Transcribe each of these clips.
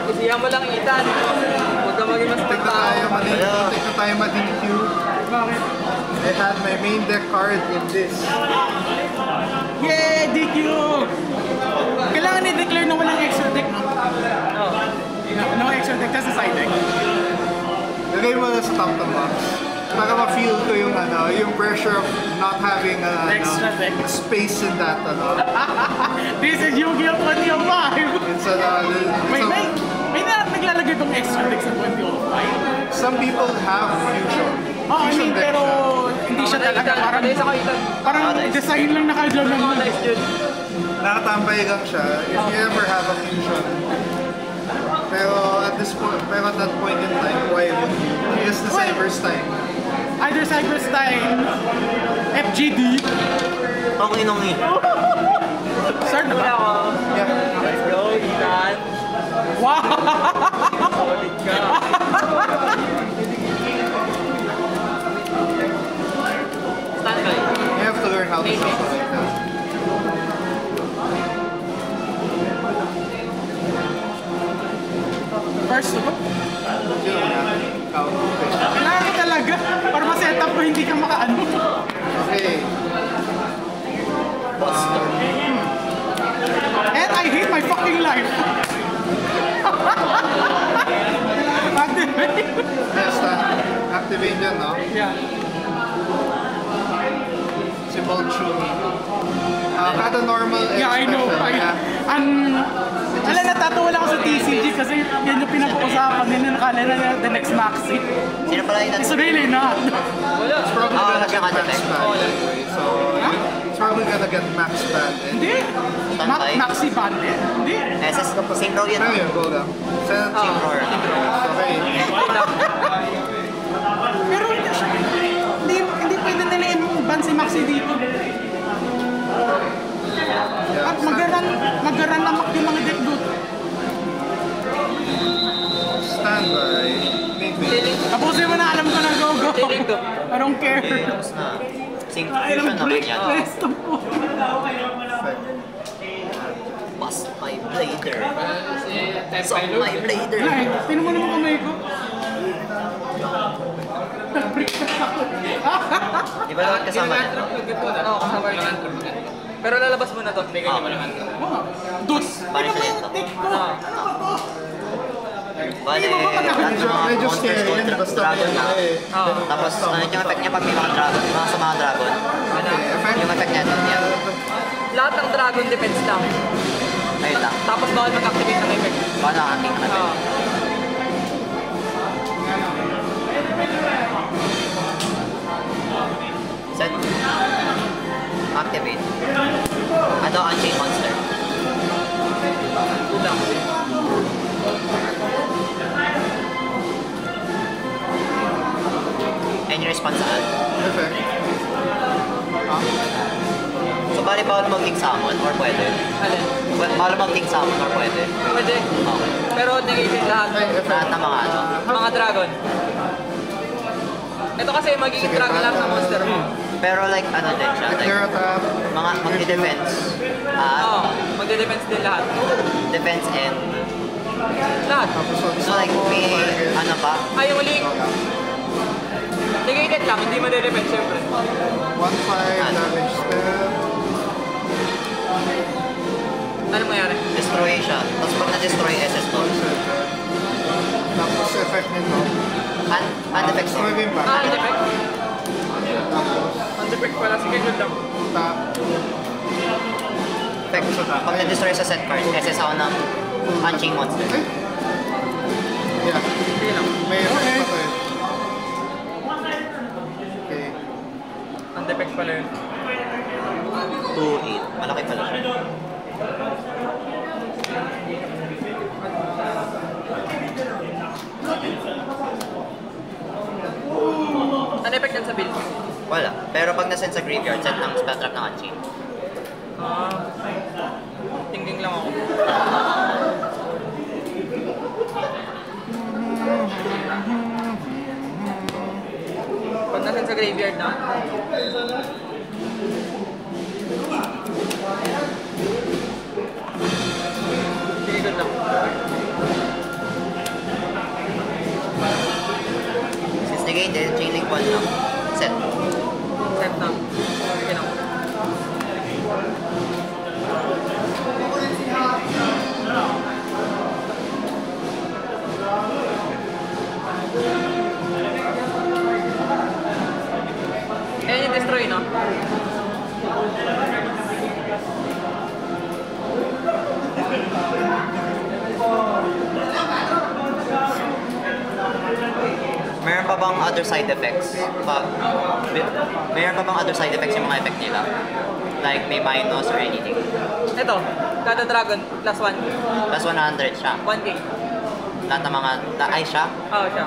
Isihan mo lang Ethan. Huwag ka maging mas Tignan tayo ma-DQ. Bakit? I had my main deck card in this. Yay! DQ! Kailangan i-declare na walang extra deck, no? No extra deck, kasi side deck. Lagay mo na sa top ng box. Para ma-feel ko yung yung pressure of not having Extra deck. space in that This is Yu-Gi-Oh! 2005! May naglalagay bang extra deck sa 2005? Some people have fusion. I mean, deck pero siya. hindi siya talaga parang design lang nakadala lang. Nakatambay lang siya if you ever have a fusion. Pero at that point in time, why would you? Because the Cyberstein. Either Cyberstein, FGD. Okay nung Start na ba? Yeah. Let's go, Ethan. Wow! Solid ka. Stand by. You have to learn how to shuffle like that. First to go. Kailangan ka talaga para ma-set up mo hindi ka makaano. Okay. And I hate my fucking life. Activate. Yes, activate yan, no? Yeah. Si Bolchumi. Kada normal Yeah, I know. Alam, natatawa lang ako sa TCG kasi yan yung pinag-uusapan nila. Nakala na the next Maxi. Sino pala yung It's really not. Wala. It's probably gonna get nasa max ban anyway. So, it's probably gonna get max ban anyway. Hindi. Maxi bandit? Hindi. SS, same row yun. Ano yun? Go lang. Same row. Okay. Pero hindi pwede nila i-ban si Maxi dito. At magaran namak yung mga deck doon. Standby. Tapusin mo na, alam ko na, go. I don't care. Tapos na. Same fusion naman yan. Bust my blader. Suck my blader. Ay, tinan mo naman kamay ko. Nag-break na ako. Di ba lahat kasama nito? Oo, kasama rin. Pero lalabas mo na to. Hindi kayo malaman. Dus. Paano siya dito? Bale, Medyo scary yun. Basta dragon na. Oo. Tapos ano yung effect niya pag may mga dragon? Mga sa mga dragon. Yung effect niya doon yan. Lahat ng dragon defense lang. Ayun lang. Tapos bawal mag-activate ng effect. Paano ang ating effect? Oo. Set. Activate. Ano ang chain monster? Good lang. Any response saan? Effect. So bali bawal mag-king summon or pwede? Alin? Bawal mag-king summon or pwede? Pwede. Okay. Pero negative lahat. Lahat ng mga ano? Mga dragon. Ito kasi magiging dragon lahat ng monster mo. Pero like ano din siya? Like, Clear attack. mga magdi-defense. Oo. Magde-defense din lahat. Defense and... Lahat. So like may ano pa? Ay, yung uling. Negated lang, hindi madedefense syempre. 1-5 damage step. Ano mangyari? Destroy siya. Tapos pag na-destroy SS to. Tapos effect nito. Uneffect to. Destroy yung back. Undefect. Tapos Undefect pala, sige, good lang. tap. Effect. Pag na-destroy sa set card, SS ako ng Unchained Monster. Yeah. Sige lang. May effect pa to eh. Okay. Undefect pala yun. 2-8. Malaki pala siya. Ano effect yan sa build? Wala. Pero pag na-send sa graveyard, set ng spell trap ng Unchained. Tingling lang ako. Pag nasan sa graveyard na. Sige, good lang. bang other side effects? Meron pa bang other side effects yung mga effect nila? Like may minus or anything? Ito, kada dragon, plus 1. Plus 100 siya. 1k. Lahat ng mga... Ay, siya? Oo, siya.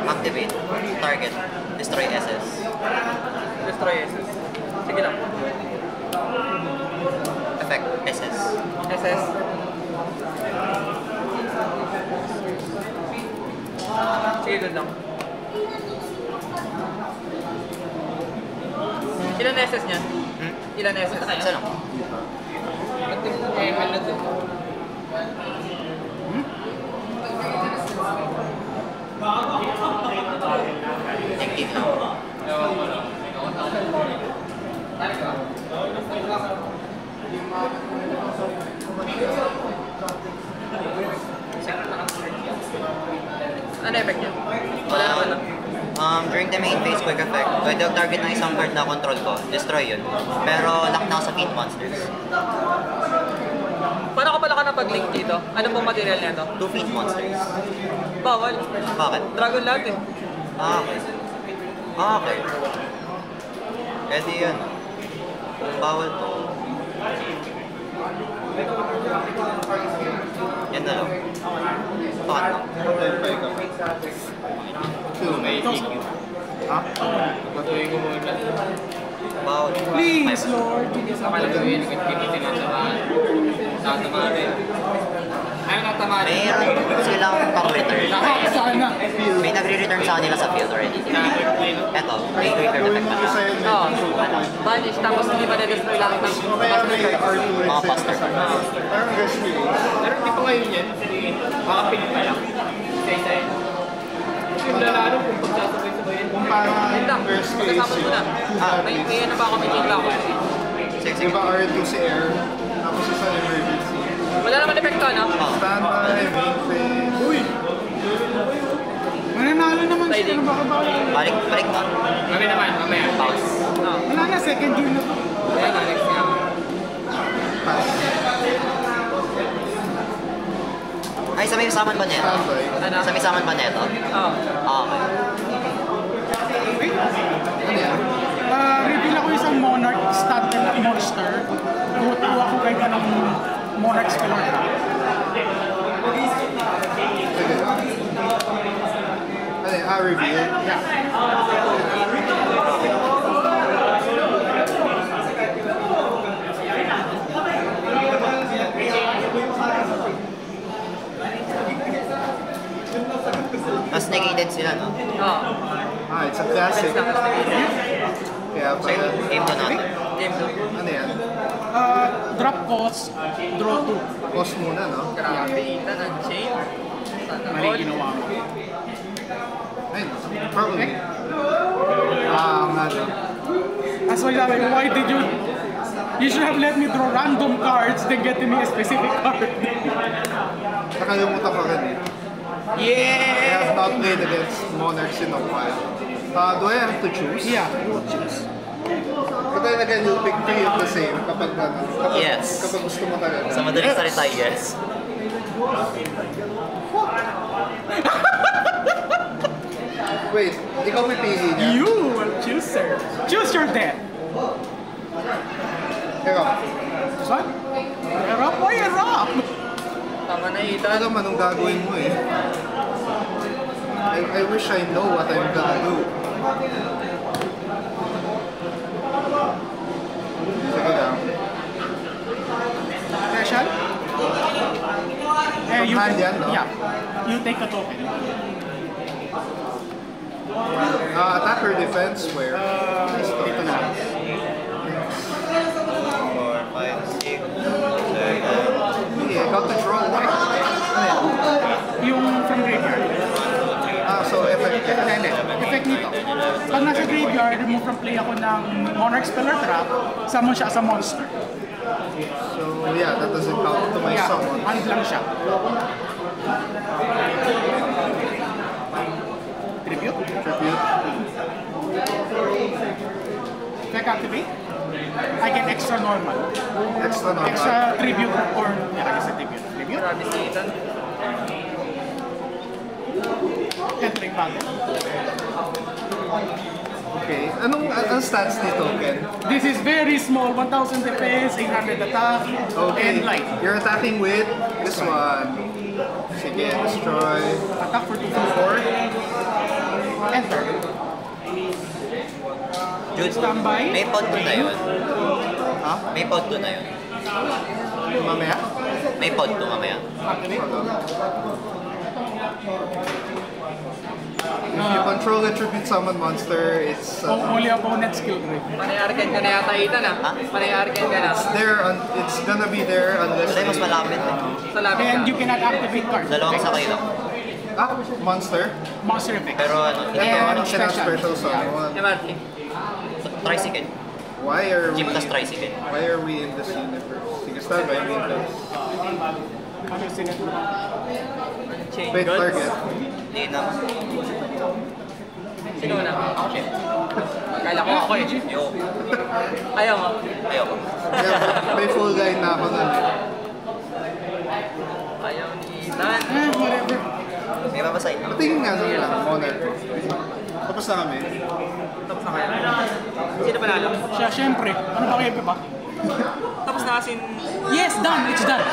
Activate. Target. Destroy SS. Destroy SS. Sige lang. Effect. SS. SS. Sige, good lang. Ilan SS niya? Ilan SS? Isa lang. Active lang. Ano effect niya? Wala naman na. During the main phase quick effect, pwede target ng isang card na control ko, destroy yun. Pero lock na ako sa feat monsters. Paano ka pala ka napag-link dito? Ano pong material nito? 2 feat monsters. Bawal. Bakit? Dragon lahat eh. Okay. Okay. Pwede yun. Bawal to. Yan na lang. Bakit lang? Ha? Bawal. Please, Lord. Mayroon silang pang-return. Sana. May nagre-return sa kanila sa field already. Eto, may return effect na lang. Oo. Vanish, tapos hindi pa na-destroy lang ng master card. Mga buster cards. Parang gusto ko. Pero hindi pa ngayon yan. Mga pick pa lang. Isa-isa yun. Yung lalaro kung pagsasabay-sabay yan. Kung parang Wait lang, first case, magkasama muna. May ano pa ako, may change lang ako. Sige, di ba R2 si Air, tapos isa emergency. Wala naman epekto, ano? Standby, main phase. Uy! Mananalo naman siya. Ano ba ba? Balik ba? Kami naman, mamaya. Pause. Oo. Wala na, second game na to. Ayan na, next nga. Pass. Ay, sa may saman ba neto? Standby. Ano? Sa may saman ba neto? Oo. Okay. Reveal ako isang Monarch stunted monster. Go-to ako kay kanang Monarch Spelor. Sige. Ano yun? Reveal? Yeah. Mas negated sila, no? Oo. It's a classic. Kaya So, pala. game to natin. Game 2. Ano yan? Drop cost, draw 2. Pause muna, no? Grabe, itan ang chain. Sana Mali all. ginawa mo. Ayun, probably. Nga no. As well, why did you... You should have let me draw random cards then get me a specific card. Nakalimutan ko rin eh. I have not played against Monarchs in a while. Do I have to choose? Yeah, you will choose. But then again, you'll pick 3 of the same kapag Yes. kapag gusto mo talaga. Sa madaling salita, yes. Wait, ikaw pipili niya? You will choose, sir. Choose your death. Ikaw. This one? Erop o erop? Tama na itan. Alam mo anong gagawin mo eh. I wish I know what I'm gonna do. Sige lang. Special? Hand yan, no? Yeah. You take a token. Attack or defense, where? Ito na. 4, 5, 6, 7. Hindi, ikaw to draw. Ano yan? Yung from graveyard. So effect. Hindi. Effect nito. Pag nasa graveyard, remove from play ako ng Monarch Speller Trap, summon siya as a monster. So yeah, that doesn't count to my Yeah, summon. hand lang siya. Tribute. Tribute. Effect activate. I can extra normal. Extra normal. Extra tribute or, yeah, I guess a tribute. Tribute? Travis Nathan. Entering battle. Okay. Anong stats ni Token? This is very small, 1,000 defense, 800 attack, Okay. and light. You're attacking with this one. Sige, destroy. Attack for 2/4. Enter. Jude, Standby. may pod 2 na yun. Ha? May pod 2 na yun. Mamaya? May pod 2 mamaya. Activate. If you control a tribute summon monster, it's Only opponent skill grade. Panay-arcade ka na yata Ethan ah. Ha? Panay-arcade ka na. it's gonna be there unless Kasi mas malapit eh. Sa labit ka. And you cannot activate cards. Dalawang sakay lang. monster. Monster effect. Pero ano, Ito, And ano cannot special. special summon. MRT. tricycle. Why are Jeep we plus tricycle. why are we in this universe? Sige, stand by me. Ano yung sinet mo? Chain Wait, Gods. target. Hindi na. Sino na? Ako siya. Kala ko ako eh. Yo. Ayaw mo. Ayoko. May full line na ako nun. Ayaw ni Ethan. Whatever. May babasahin na. Tingin nga doon lang, Monarch. Tapos na kami. Tapos na kaya. Sino panalo? Siya, syempre. Ano ba kayo pa? Tapos na asin. Yes, done. It's done.